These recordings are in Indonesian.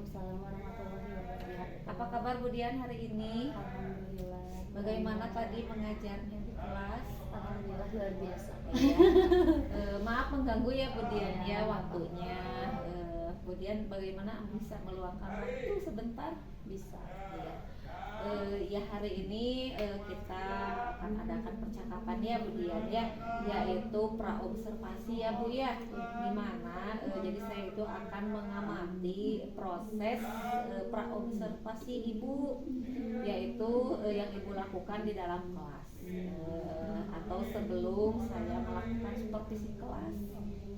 Waalaikumsalam warahmatullahi wabarakatuh. Apa kabar Bu Dian hari ini? Alhamdulillah. Bagaimana tadi mengajarnya di kelas? Alhamdulillah luar biasa. Maaf mengganggu ya Bu Dian ya waktunya. Bu Dian bagaimana bisa meluangkan waktu sebentar? Bisa. Ya. Ya hari ini kita akan adakan percakapan ya Bu Dian ya, yaitu praobservasi ya Bu ya, dimana jadi saya itu akan mengamati proses praobservasi Ibu, yaitu yang Ibu lakukan di dalam kelas atau sebelum saya melakukan supervisi kelas.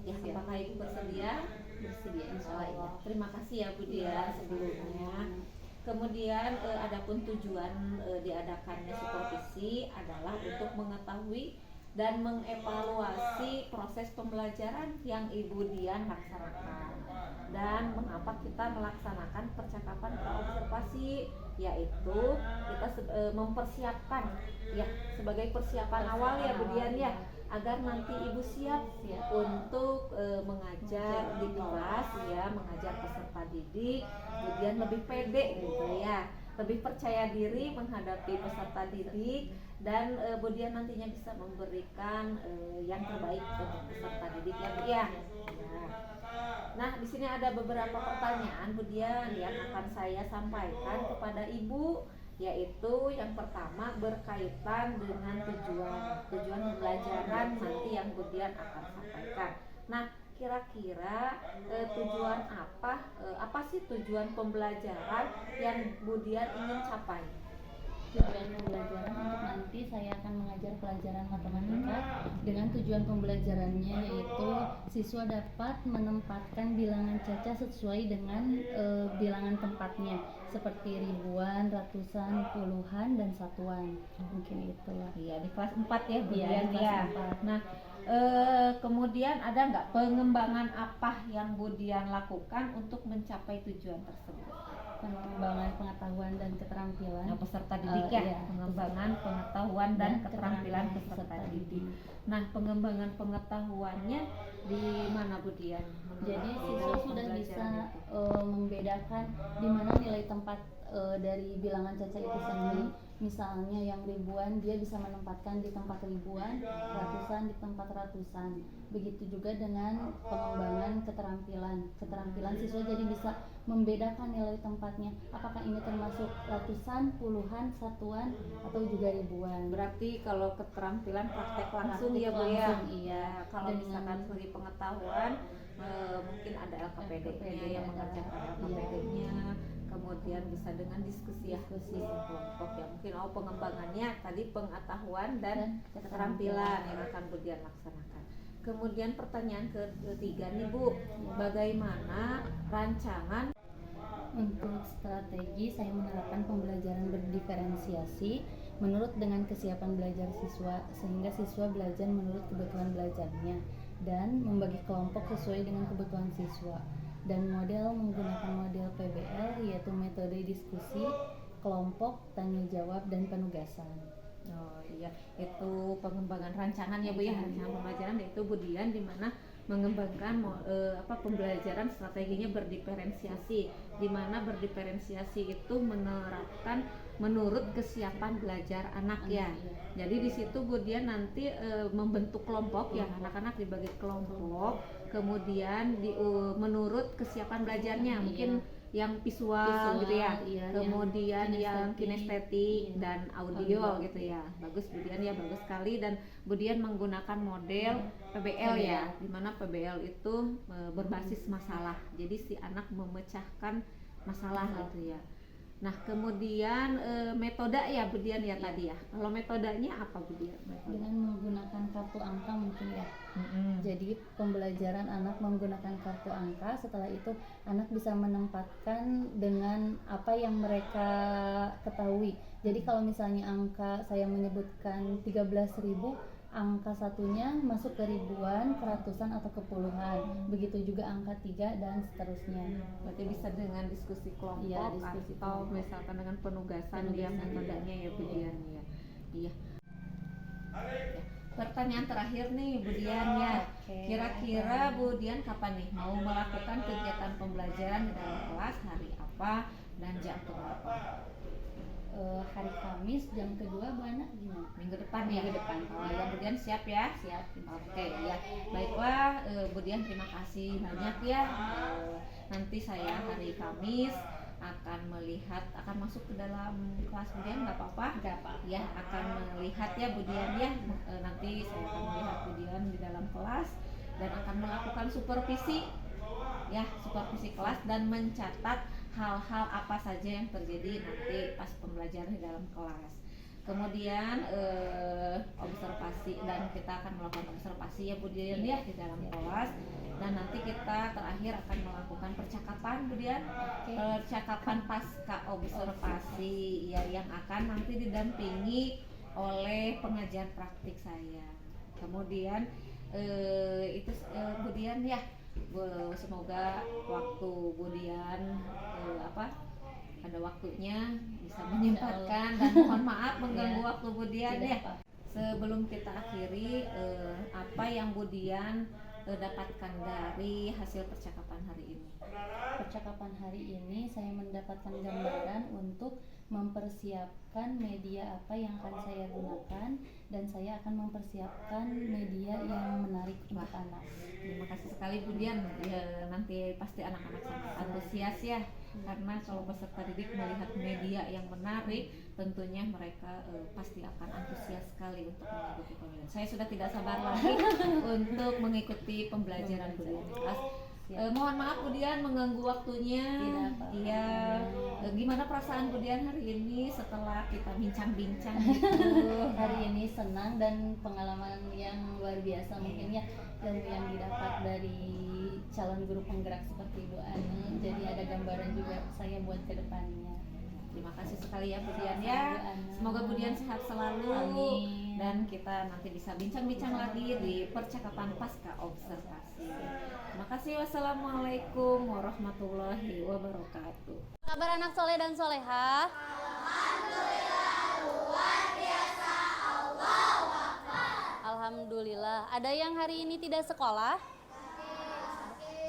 Ya, apakah Ibu bersedia? Bersedia insya Allah. Allah. Terima kasih ya Bu Dian sebelumnya. Kemudian adapun tujuan diadakannya supervisi adalah untuk mengetahui dan mengevaluasi proses pembelajaran yang Ibu Dian laksanakan dan mengapa kita melaksanakan percakapan praobservasi, yaitu kita mempersiapkan ya sebagai persiapan awal ya Bu Dian ya, agar nanti Ibu siap untuk mengajar di kelas ya, mengajar peserta didik, kemudian lebih pede gitu ya, lebih percaya diri menghadapi peserta didik, dan Bu Dian nantinya bisa memberikan yang terbaik untuk peserta didik ya Bu ya. Nah, di sini ada beberapa pertanyaan Bu Dian yang akan saya sampaikan kepada Ibu, yaitu yang pertama berkaitan dengan tujuan pembelajaran nanti yang Bu Dian akan sampaikan. Nah, kira-kira tujuan apa sih tujuan pembelajaran yang Bu Dian ingin capai? Tujuan pembelajaran untuk nanti saya akan mengajar pelajaran matematika dengan tujuan pembelajarannya yaitu siswa dapat menempatkan bilangan caca sesuai dengan bilangan tempatnya, seperti ribuan, ratusan, puluhan, dan satuan. Mungkin itulah. Iya, di kelas 4 ya Bu Iya, Dian di kelas ya. 4. Nah, kemudian ada nggak pengembangan apa yang Bu Dian lakukan untuk mencapai tujuan tersebut? Pengembangan pengetahuan dan keterampilan Peserta didik ya, iya, pengembangan pengetahuan dan keterampilan peserta didik. Nah, pengembangan pengetahuannya di mana Bu Dian? Jadi siswa sudah bisa membedakan di mana nilai tempat dari bilangan caca itu sendiri. Misalnya yang ribuan dia bisa menempatkan di tempat ribuan, ratusan di tempat ratusan. Begitu juga dengan pengembangan keterampilan siswa jadi bisa membedakan nilai tempatnya, apakah ini termasuk ratusan, puluhan, satuan, atau juga ribuan. Berarti kalau keterampilan praktek langsung ya Bu ya. Iya. Kalau misalkan sebagai pengetahuan mungkin ada LKPD-nya yang mengerjakan LKPD-nya, kemudian bisa dengan diskusi kelompok ya. Mungkin pengembangannya tadi pengetahuan dan keterampilan yang akan Bu Dian laksanakan. Kemudian pertanyaan ketiga nih Bu, bagaimana rancangan untuk strategi saya menerapkan pembelajaran berdiferensiasi menurut dengan kesiapan belajar siswa, sehingga siswa belajar menurut kebutuhan belajarnya dan membagi kelompok sesuai dengan kebutuhan siswa, dan model menggunakan model PBL yaitu metode diskusi, kelompok, tanya jawab, dan penugasan. Oh iya, itu pengembangan rancangan ya Bu ya, rancangan pembelajaran yaitu Bu Dian di mana mengembangkan pembelajaran strateginya berdiferensiasi, di mana berdiferensiasi itu menerapkan menurut kesiapan belajar anak ya. Jadi di situ Bu Dian nanti membentuk kelompok ya, anak-anak dibagi kelompok, kemudian menurut kesiapan belajarnya, mungkin yang visual gitu ya, kemudian yang kinestetik dan audio gitu ya. Bagus Bu Dian ya, bagus sekali. Dan Bu Dian menggunakan model PBL ya, dimana PBL itu berbasis masalah, jadi si anak memecahkan masalah gitu ya. Nah, kemudian metode ya Bu Dian ya tadi ya. Kalau metodenya apa Bu Dian? Dengan menggunakan kartu angka mungkin ya. Jadi pembelajaran anak menggunakan kartu angka, setelah itu anak bisa menempatkan dengan apa yang mereka ketahui. Jadi kalau misalnya angka saya menyebutkan 13.000, angka satunya masuk ke ribuan, ke ratusan, atau ke puluhan. Begitu juga angka 3 dan seterusnya. Berarti bisa dengan diskusi kelompok Iya, diskusi atau kelompok. misalkan dengan penugasan dia metodenya ya Bu Dian ya. Iya. Pertanyaan terakhir nih Bu Dian ya. Kira-kira Bu Dian kapan nih mau melakukan kegiatan pembelajaran di dalam kelas, hari apa dan jam berapa? Hari Kamis jam kedua Bu Ana gimana? Minggu depan ya? Minggu depan. Oh ya, Bu Dian siap ya? Siap. Oke ya, baiklah Bu Dian, terima kasih banyak ya. Nanti saya hari Kamis akan masuk ke dalam kelas Bu Dian, nggak apa-apa? Nggak apa-apa. Ya, akan melihat ya Bu Dian ya. Nanti saya akan melihat Bu Dian di dalam kelas dan akan melakukan supervisi ya, supervisi kelas dan mencatat hal-hal apa saja yang terjadi nanti pas pembelajaran di dalam kelas. Kemudian observasi, dan kita akan melakukan observasi ya Bu Dian ya di dalam kelas, dan nanti kita terakhir akan melakukan percakapan Bu Dian. Percakapan pasca observasi ya, yang akan nanti didampingi oleh pengajar praktik saya. Kemudian itu Bu Dian ya, semoga waktu Bu Dian ada waktunya bisa menyempatkan, dan mohon maaf mengganggu waktu Bu Dian ya. Sebelum kita akhiri, apa yang Bu Dian dapatkan dari hasil percakapan hari ini? Percakapan hari ini saya mendapatkan gambaran untuk mempersiapkan media apa yang akan saya gunakan, dan saya akan mempersiapkan media yang menarik untuk anak. Terima kasih sekali Bu Dian. Ya, nanti pasti anak-anak sangat antusias ya, karena kalau peserta didik melihat media yang menarik, tentunya mereka pasti akan antusias sekali untuk mengikuti pembelajaran. Saya sudah tidak sabar lagi untuk mengikuti pembelajaran Bu Dian di kelas. Mohon maaf Bu Dian mengganggu waktunya. Iya. Gimana perasaan Bu Dian hari ini setelah kita bincang-bincang gitu? Hari ini senang dan pengalaman yang luar biasa mungkin ya, ilmu yang didapat dari calon guru penggerak seperti Bu Ana. Jadi ada gambaran juga saya buat ke depannya. Terima kasih sekali ya Bu Dian ya. Semoga Bu Dian sehat selalu. Amin. Dan kita nanti bisa bincang-bincang lagi di percakapan pasca observasi. Terima kasih. Wassalamualaikum warahmatullahi wabarakatuh. Kabar anak soleh dan soleha? Alhamdulillah, luar biasa. Allahu Akbar. Alhamdulillah. Ada yang hari ini tidak sekolah?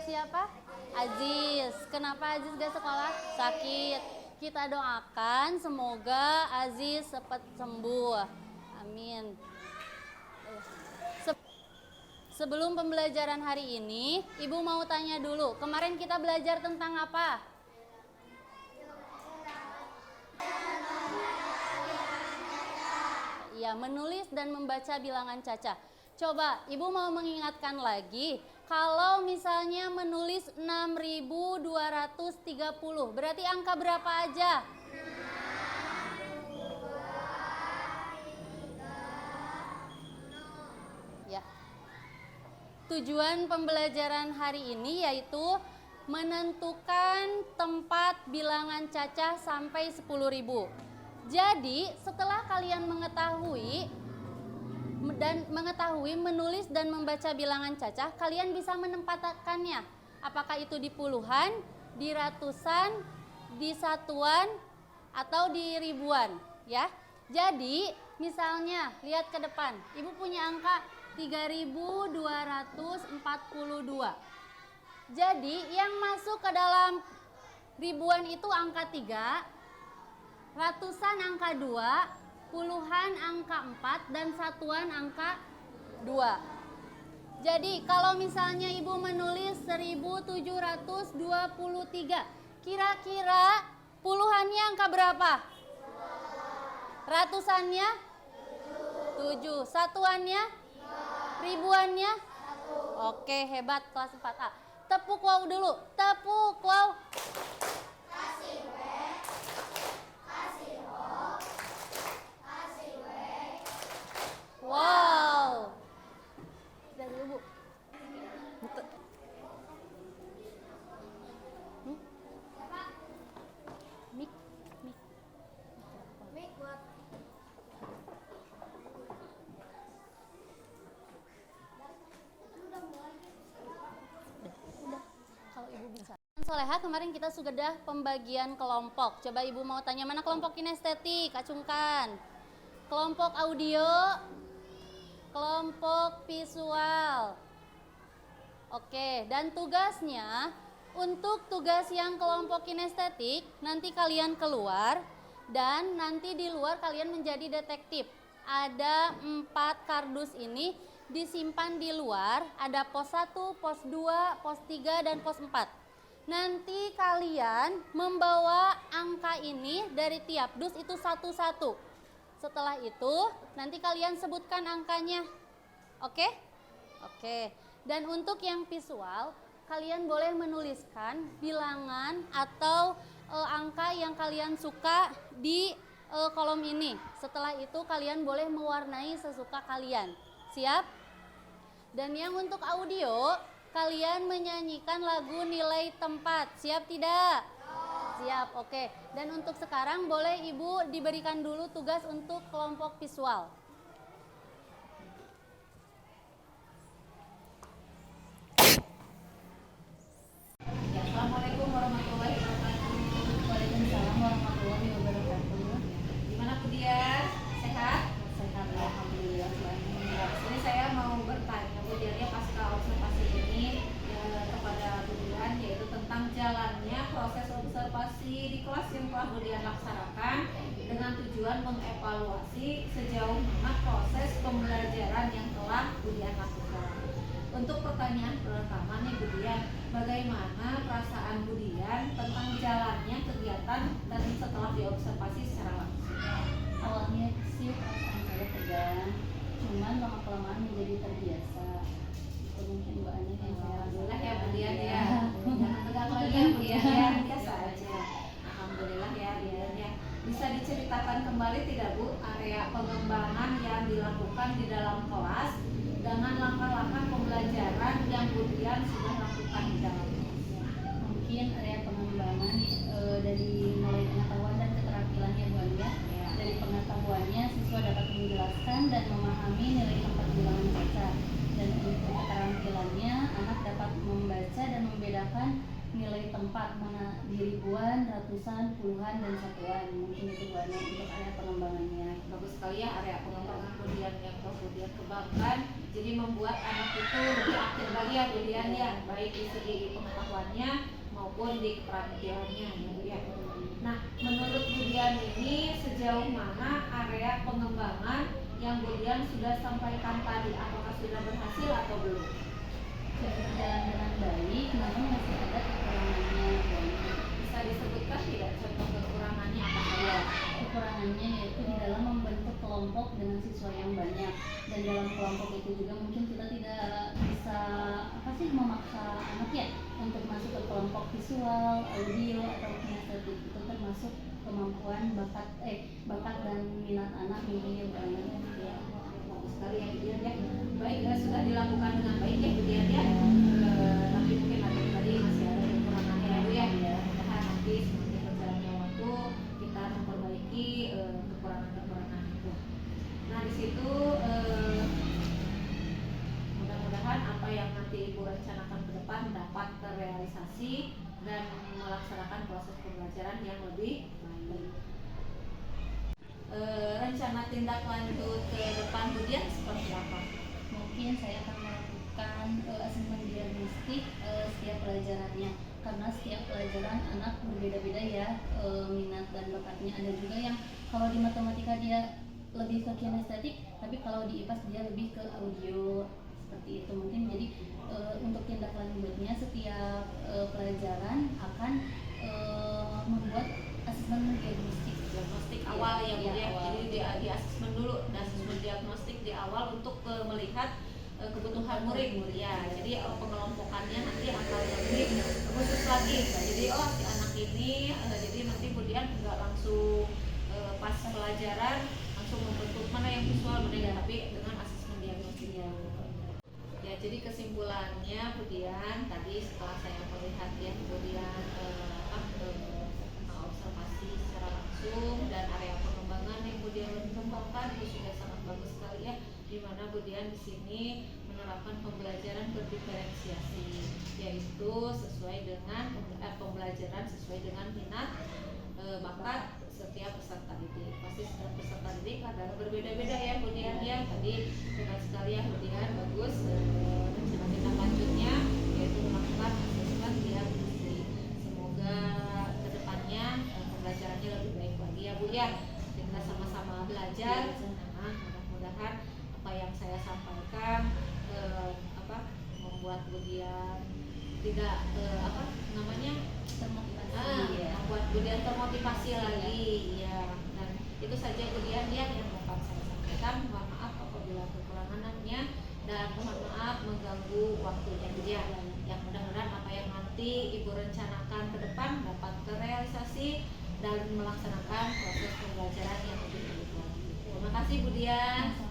Siapa? Aziz. Kenapa Aziz gak sekolah? Sakit. Kita doakan semoga Aziz cepat sembuh. Amin. Sebelum pembelajaran hari ini, Ibu mau tanya dulu, kemarin kita belajar tentang apa? Ya, menulis dan membaca bilangan caca. Coba, Ibu mau mengingatkan lagi, kalau misalnya menulis 6.230, berarti angka berapa aja? Ya. Tujuan pembelajaran hari ini yaitu menentukan tempat bilangan cacah sampai 10.000. Jadi, setelah kalian mengetahui menulis dan membaca bilangan cacah, kalian bisa menempatkannya. Apakah itu di puluhan, di ratusan, di satuan, atau di ribuan, ya. Jadi, misalnya lihat ke depan. Ibu punya angka 3.242. Jadi, yang masuk ke dalam ribuan itu angka 3, ratusan angka 2, puluhan angka 4, dan satuan angka 2. Jadi kalau misalnya Ibu menulis 1723, kira-kira puluhannya angka berapa? Ratusannya? 7. Satuannya? Ribuannya? Oke, hebat kelas 4A. Tepuk wow dulu, tepuk wow. Wow. Sudah dulu, Bu. Betul. Mik. Mik buat Udah. Kalau Ibu bisa. Soleha, kemarin kita sudah pembagian kelompok. Coba Ibu mau tanya mana kelompok kinestetik, acungkan. Kelompok audio, kelompok visual, Oke, dan tugasnya untuk tugas yang kelompok kinestetik nanti kalian keluar dan nanti di luar kalian menjadi detektif. Ada 4 kardus ini disimpan di luar, ada pos 1, pos 2, pos 3 dan pos 4. Nanti kalian membawa angka ini dari tiap dus itu satu-satu. Setelah itu nanti kalian sebutkan angkanya. Oke? Oke. Dan untuk yang visual, kalian boleh menuliskan bilangan atau angka yang kalian suka di kolom ini. Setelah itu kalian boleh mewarnai sesuka kalian. Siap? Dan yang untuk audio, kalian menyanyikan lagu Nilai Tempat. Siap tidak? Siap, oke. Dan untuk sekarang boleh Ibu diberikan dulu tugas untuk kelompok visual. Assalamualaikum warahmatullahi wabarakatuh. Waalaikumsalam warahmatullahi wabarakatuh. Gimana Budian? Sehat? Sehat, alhamdulillah. Ini saya mau bertanya Budiannya pasca observasi ini kepada Budian, yaitu tentang jalannya proses observasi di kelas yang telah Budian laksanakan dengan tujuan mengevaluasi sejauh mana proses pembelajaran yang telah Budian lakukan. Untuk pertanyaan pertama nih Budian, bagaimana perasaan Budian tentang jalannya kegiatan dan setelah diobservasi secara langsung? Awalnya sih perasaan saya tegang, cuman lama-kelamaan menjadi terbiasa. Itu mungkin bahannya yang saya Alhamdulillah ya Budian ya. Jangan tegang lagi ya Budian, biasa aja. Alhamdulillah ya Budian ya. Bisa diceritakan kembali tidak Bu area pengembangan yang dilakukan di dalam kelas dengan langkah-langkah pembelajaran yang Budian sudah lakukan di dalam kelas? mungkin area pengembangan dari mulai pengetahuan dan keterampilannya Bu Alia. Dari pengetahuannya siswa dapat menjelaskan dan memahami nilai tempat bilangan caca, dan untuk keterampilannya anak dapat membaca dan membedakan nilai tempat mana di ribuan, ratusan, puluhan dan satuan. Mungkin itu Bu Alia untuk area pengembangannya. Bagus sekali ya area pengembangan Budian yang Budian kembangkan, jadi membuat anak itu lebih aktif lagi ya Budian ya, baik di segi pengetahuannya maupun di keterampilannya ya. Nah, menurut Budian ini sejauh mana area pengembangan yang Budian sudah sampaikan tadi, apakah sudah berhasil atau belum? Berjalan dengan baik, namun masih ada kekurangannya Bu Alia. Bisa disebutkan tidak contoh kekurangannya apa saja? Kekurangannya yaitu di dalam membentuk kelompok dengan siswa yang banyak, dan dalam kelompok itu juga mungkin kita tidak bisa memaksa anak ya untuk masuk ke kelompok visual, audio atau kinestetik. Itu termasuk kemampuan bakat dan minat anak mungkin ya. Bagus sekali ya Budian ya. Baik, sudah dilakukan dengan baik ya Budian ya. Tapi mungkin tadi masih ada kekurangannya ya Bu ya. Mudah-mudahan nanti semakin berjalannya waktu kita memperbaiki kekurangan-kekurangan itu. Nah di situ mudah-mudahan apa yang nanti Ibu rencanakan ke depan dapat terrealisasi dan melaksanakan proses pembelajaran yang lebih baik. Rencana tindak lanjut ke depan Budian seperti apa? Mungkin saya akan melakukan asesmen diagnostik setiap pelajarannya, karena setiap pelajaran anak berbeda-beda ya minat dan bakatnya. Ada juga yang kalau di matematika dia lebih ke kinestetik, tapi kalau di IPAS dia lebih ke audio, seperti itu. Mungkin jadi untuk tindak lanjutnya setiap pelajaran akan membuat asesmen diagnostik awal ya Bu ya, ya. awal. Jadi di asesmen dulu, asesmen diagnostik di awal untuk melihat kebutuhan murid ya. Jadi pengelompokannya nanti akan lebih khusus lagi. Jadi si anak ini jadi nanti Budian nggak langsung pas pelajaran langsung membentuk mana yang visual mana yang, tapi dengan asesmen diagnostik ya. Jadi kesimpulannya Budian tadi setelah saya melihat ya Budian observasi secara langsung dan area pengembangan yang Budian kembangkan itu sudah sangat bagus sekali ya, di mana Budian di sini menerapkan pembelajaran berdiferensiasi, yaitu sesuai dengan pembelajaran sesuai dengan minat bakat setiap peserta didik. Pasti setiap peserta didik adalah berbeda-beda ya Budian ya. Tadi dengan sekali ya Budian bagus rencana tindak lanjutnya, yaitu ya. Kita sama-sama belajar. Nah, mudah-mudahan apa yang saya sampaikan membuat Budian tidak membuat Budian termotivasi lagi ya. Dan itu saja Budian yang dapat saya sampaikan. Mohon maaf apabila kekurangannya dan mohon maaf mengganggu waktunya Budian. Yang mudah-mudahan apa yang nanti Ibu rencanakan ke depan dapat terrealisasi dan melaksanakan proses pembelajaran yang lebih baik lagi. Terima kasih Budian.